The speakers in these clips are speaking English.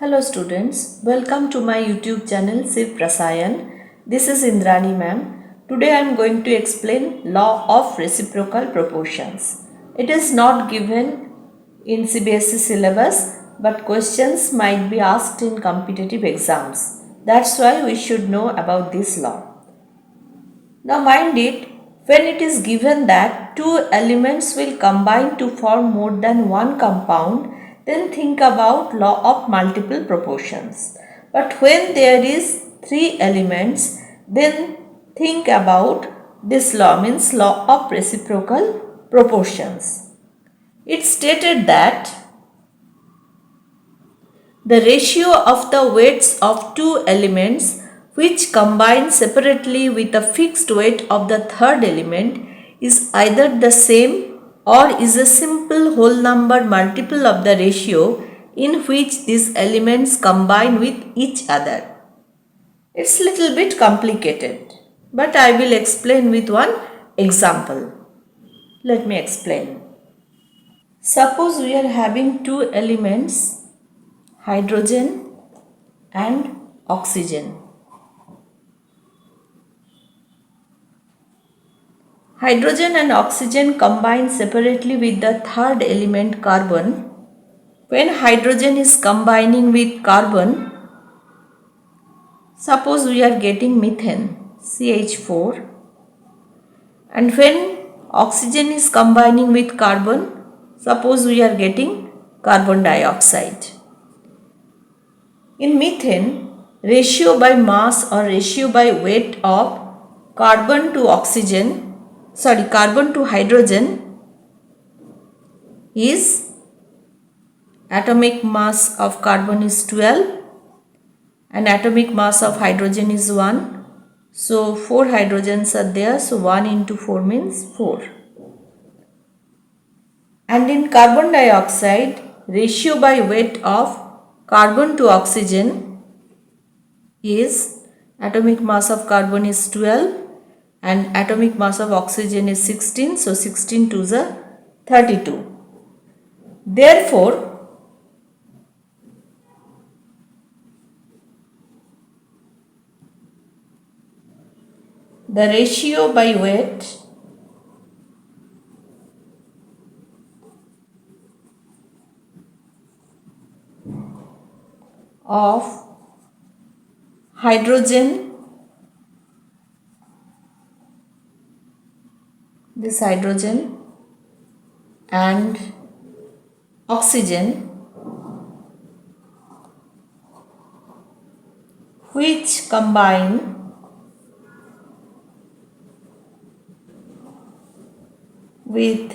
Hello students, welcome to my YouTube channel Shiv Rasayan. This is Indrani ma'am. Today I am going to explain law of reciprocal proportions. It is not given in cbse syllabus but questions might be asked in competitive exams. That's why we should know about this law. Now mind it, when it is given that two elements will combine to form more than one compound, then think about law of multiple proportions. But when there is three elements, then think about this law, means law of reciprocal proportions. It stated that the ratio of the weights of two elements which combine separately with a fixed weight of the third element is either the same or is a simple whole number multiple of the ratio in which these elements combine with each other. It's little bit complicated, but I will explain with one example. Let me explain. Suppose we are having two elements, hydrogen and oxygen. Hydrogen and oxygen combine separately with the third element carbon. When hydrogen is combining with carbon, suppose we are getting methane, CH4, and when oxygen is combining with carbon, suppose we are getting carbon dioxide. In methane, ratio by mass or ratio by weight of carbon to hydrogen is atomic mass of carbon is 12 and atomic mass of hydrogen is 1. So 4 hydrogens are there, so 1 into 4 means 4. And in carbon dioxide, ratio by weight of carbon to oxygen is atomic mass of carbon is 12 and atomic mass of oxygen is 16, so 16 to the 32. Therefore, the ratio by weight of hydrogen, this hydrogen and oxygen which combine with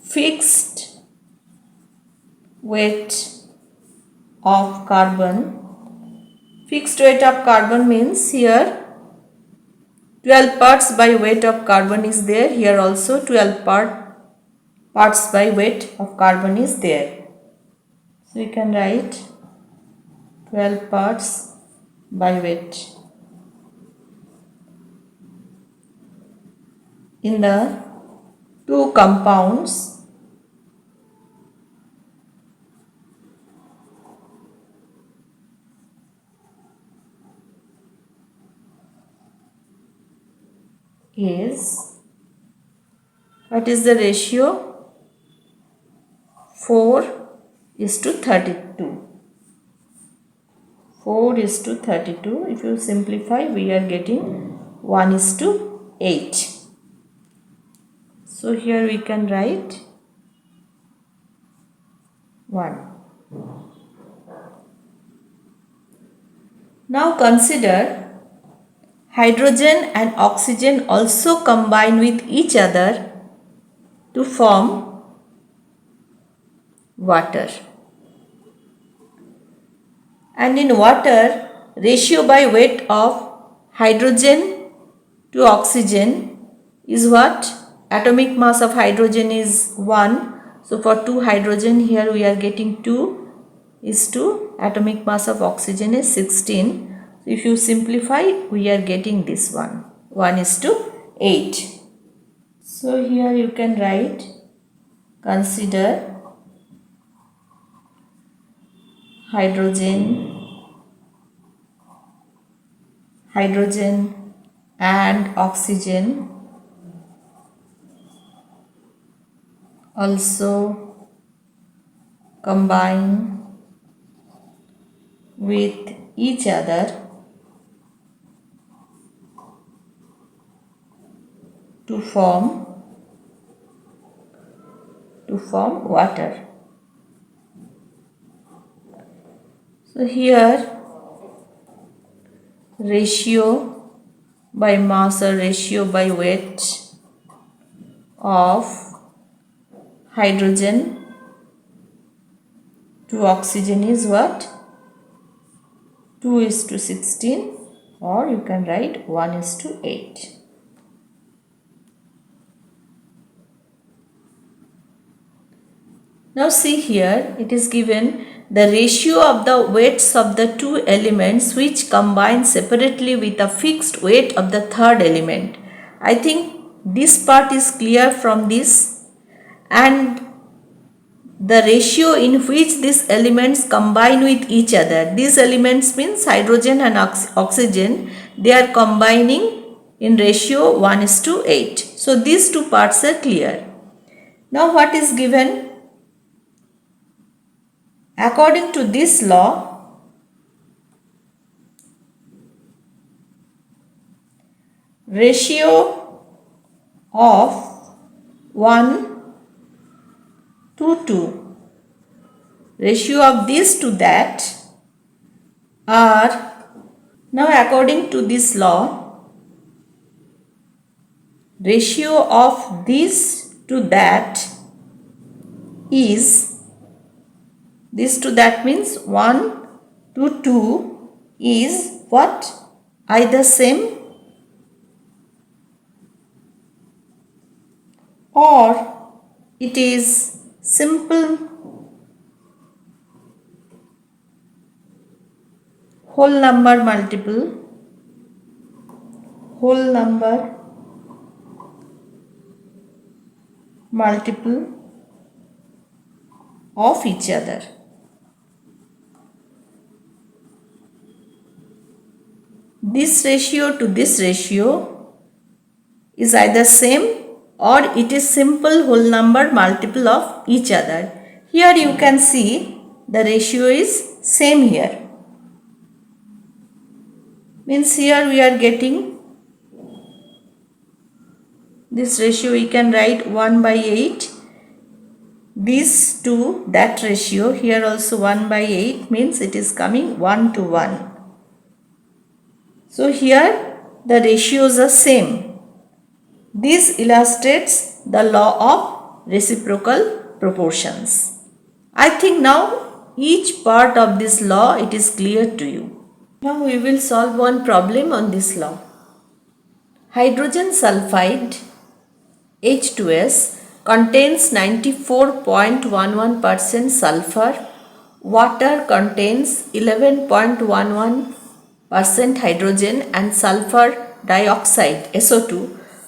fixed weight of carbon. Fixed weight of carbon means here 12 parts by weight of carbon is there. Here also 12 parts by weight of carbon is there. So we can write 12 parts by weight. In the two compounds, is, what is the ratio? 4:32. 4:32. If you simplify, we are getting 1:8. So here we can write 1. Now consider hydrogen and oxygen also combine with each other to form water. And in water, ratio by weight of hydrogen to oxygen is what? Atomic mass of hydrogen is 1. So for 2 hydrogen, here we are getting 2 is 2. Atomic mass of oxygen is 16. So if you simplify, we are getting this one. 1:8. So here you can write, consider hydrogen and oxygen also combine with each other to form water. So here ratio by mass or ratio by weight of hydrogen to oxygen is what? 2:16, or you can write 1:8. Now see here, it is given the ratio of the weights of the two elements which combine separately with a fixed weight of the third element. I think this part is clear from this, and the ratio in which these elements combine with each other. These elements means hydrogen and oxygen. They are combining in ratio 1:8. So these two parts are clear. Now what is given? According to this law, ratio of 1 to 2, ratio of this to that are, now according to this law, ratio of this to that is, this to that means 1 to 2 is what? Either same or it is simple whole number multiple of each other. This ratio to this ratio is either same or it is simple whole number multiple of each other. Here you can see the ratio is same here. Means here we are getting this ratio, we can write 1/8. This to that ratio, here also 1/8 means it is coming 1 to 1. So here the ratios are same. This illustrates the law of reciprocal proportions. I think now each part of this law it is clear to you. Now we will solve one problem on this law. Hydrogen sulfide H2S contains 94.11% sulfur. Water contains 11.11% hydrogen and sulfur dioxide SO2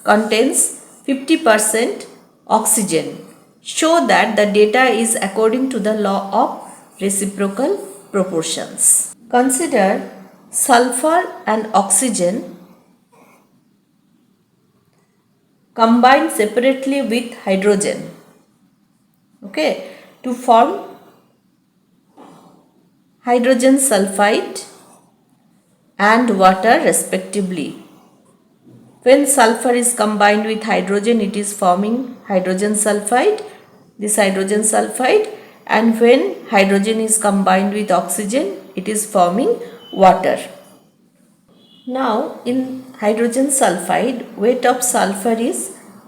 contains 50% oxygen. Show that the data is according to the law of reciprocal proportions. Consider sulfur and oxygen combined separately with hydrogen, okay, to form hydrogen sulfide and water respectively. When sulfur is combined with hydrogen, it is forming hydrogen sulfide, this hydrogen sulfide, and when hydrogen is combined with oxygen, it is forming water. Now in hydrogen sulfide, weight of sulfur is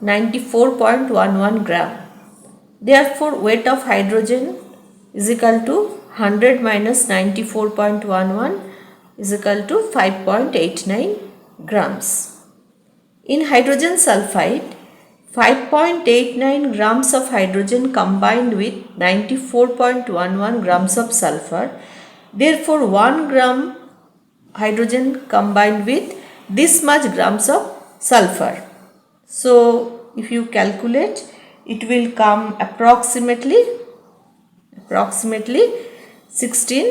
94.11 gram. Therefore weight of hydrogen is equal to 100 minus 94.11 is equal to 5.89 grams. In hydrogen sulfide, 5.89 grams of hydrogen combined with 94.11 grams of sulfur. Therefore 1 gram hydrogen combined with this much grams of sulfur. So if you calculate, it will come approximately 16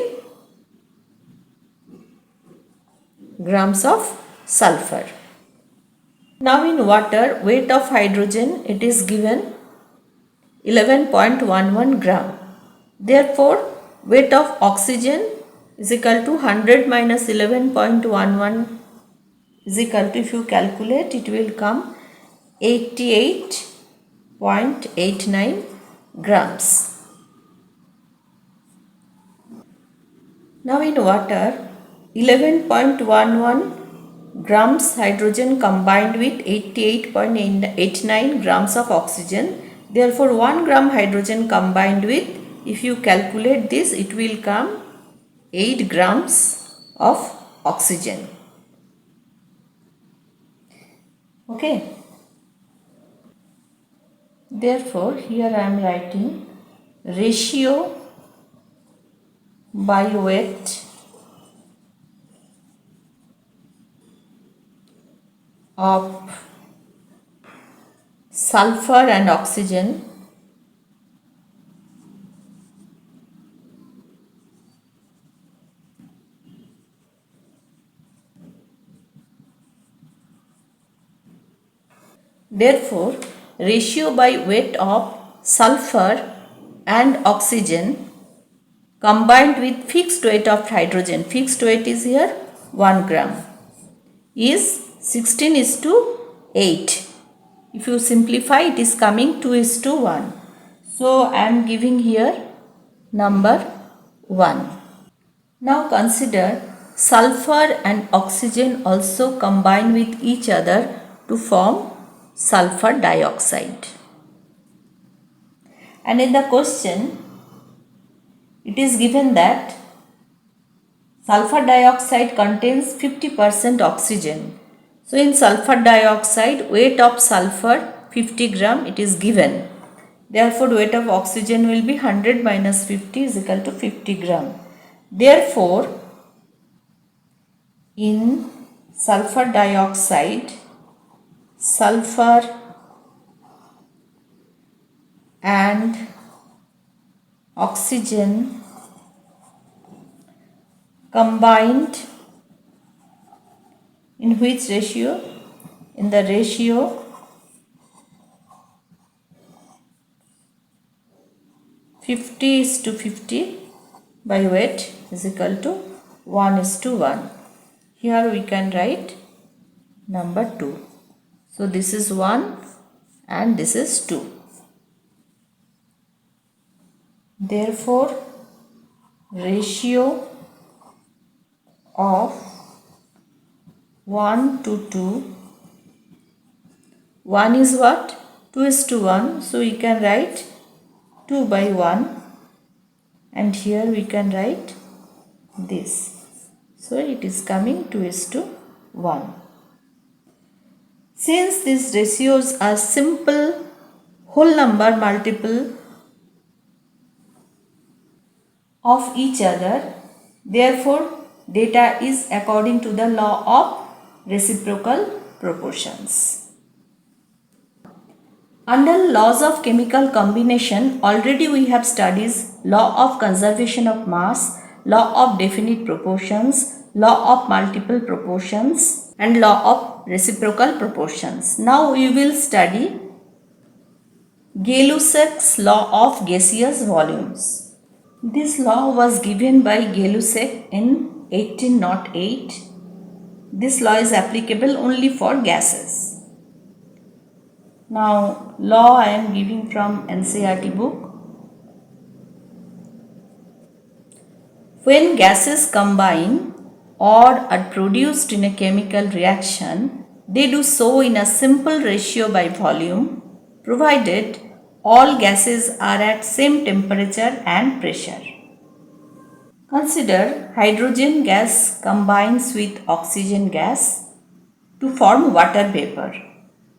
grams of sulfur. Now in water, weight of hydrogen, it is given 11.11 gram. Therefore, weight of oxygen is equal to 100 minus 11.11 is equal to, if you calculate, it will come 88.89 grams. Now in water, 11.11 grams hydrogen combined with 88.89 grams of oxygen. Therefore, 1 gram hydrogen combined with, if you calculate this, it will come 8 grams of oxygen. Okay. Therefore, here I am writing ratio by weight of sulfur and oxygen Therefore, ratio by weight of sulfur and oxygen combined with fixed weight of hydrogen, fixed weight is here 1 gram, is 16:8. If you simplify, it is coming 2:1. So, I am giving here number 1. Now consider sulfur and oxygen also combine with each other to form sulfur dioxide. And in the question, it is given that sulfur dioxide contains 50% oxygen. So, in sulfur dioxide, weight of sulfur 50 gram, it is given. Therefore, weight of oxygen will be 100 minus 50 is equal to 50 gram. Therefore, in sulfur dioxide, sulfur and oxygen combined in which ratio? In the ratio 50:50 by weight is equal to 1:1. Here we can write number 2. So this is 1 and this is 2. Therefore, ratio of 1 to 2, 1 is what? 2:1. So we can write 2 by 1 and here we can write this. So it is coming 2:1. Since these ratios are simple whole number multiple of each other, therefore data is according to the law of reciprocal proportions. Under laws of chemical combination, already we have studied law of conservation of mass, law of definite proportions, law of multiple proportions and law of reciprocal proportions. Now we will study Gay Lussac's law of gaseous volumes. This law was given by Gay Lussac in 1808. This law is applicable only for gases. Now, law I am giving from NCERT book. When gases combine or are produced in a chemical reaction, they do so in a simple ratio by volume, provided all gases are at same temperature and pressure. Consider hydrogen gas combines with oxygen gas to form water vapor.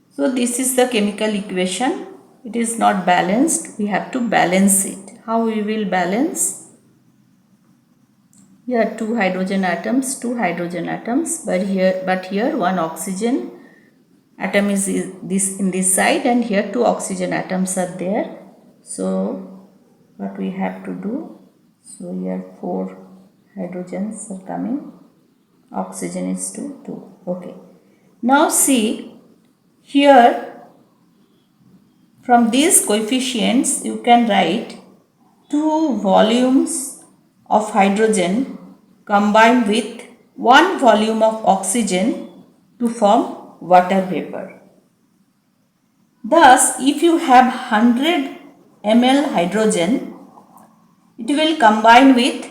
So this is the chemical equation. It is not balanced. We have to balance it. How we will balance? Here two hydrogen atoms, but here one oxygen atom is in this side and here two oxygen atoms are there. So what we have to do? So here 4 hydrogens are coming. Oxygen is to 2. Okay. Now see here, from these coefficients you can write 2 volumes of hydrogen combined with 1 volume of oxygen to form water vapor. Thus, if you have 100 ml hydrogen, it will combine with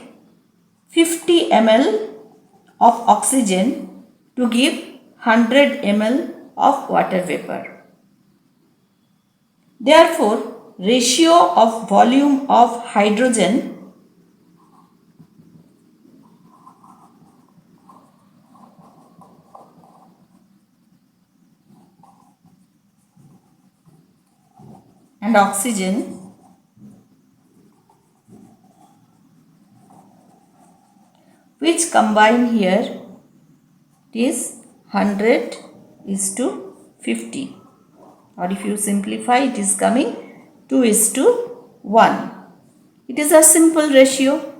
50 ml of oxygen to give 100 ml of water vapor. Therefore, ratio of volume of hydrogen and oxygen which combine here is 100 is to 50, or if you simplify it is coming 2 is to 1. It is a simple ratio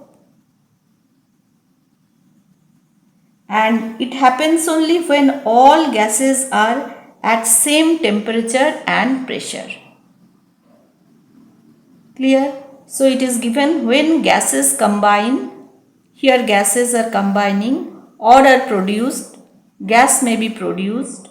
and it happens only when all gases are at same temperature and pressure. Clear? So it is given when gases combine. Here gases are combining or are produced. Gas may be produced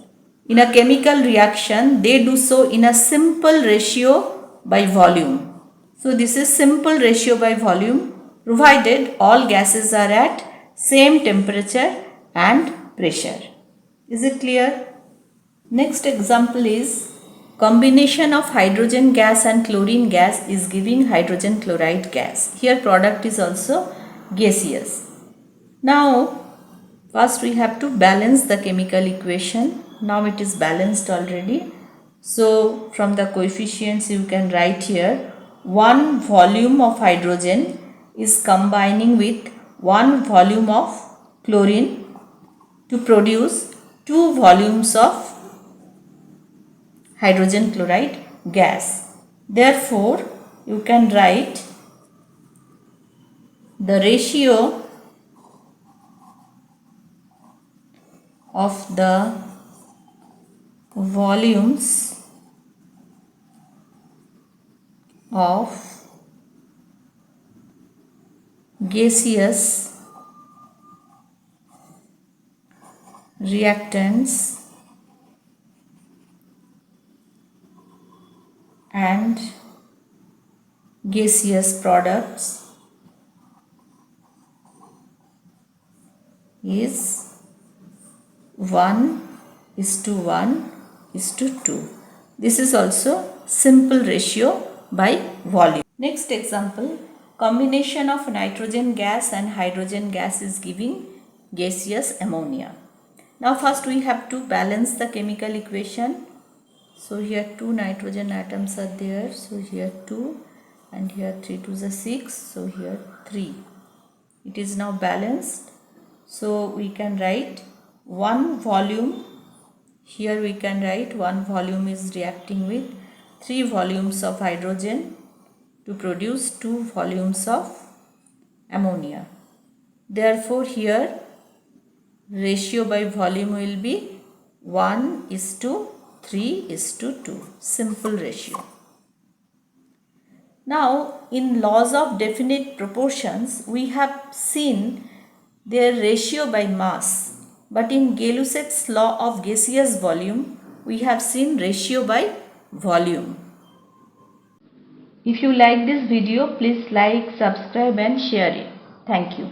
in a chemical reaction. They do so in a simple ratio by volume. So this is simple ratio by volume provided all gases are at same temperature and pressure. Is it clear? Next example is combination of hydrogen gas and chlorine gas is giving hydrogen chloride gas. Here product is also gaseous. Now first we have to balance the chemical equation. Now it is balanced already. So from the coefficients you can write here 1 volume of hydrogen is combining with 1 volume of chlorine to produce 2 volumes of hydrogen chloride gas. Therefore, you can write the ratio of the volumes of gaseous reactants and gaseous products is 1 is to 1 is to 2. This is also simple ratio by volume. Next example, combination of nitrogen gas and hydrogen gas is giving gaseous ammonia. Now first we have to balance the chemical equation. So here 2 nitrogen atoms are there. So here 2 and here 3 to the 6. So here 3. It is now balanced. So we can write 1 volume. Here we can write 1 volume is reacting with 3 volumes of hydrogen to produce 2 volumes of ammonia. Therefore here ratio by volume will be 1 is to 3 is to 2. Simple ratio. Now in laws of definite proportions we have seen their ratio by mass. But in Gay Lussac's law of gaseous volume we have seen ratio by volume. If you like this video, please like, subscribe and share it. Thank you.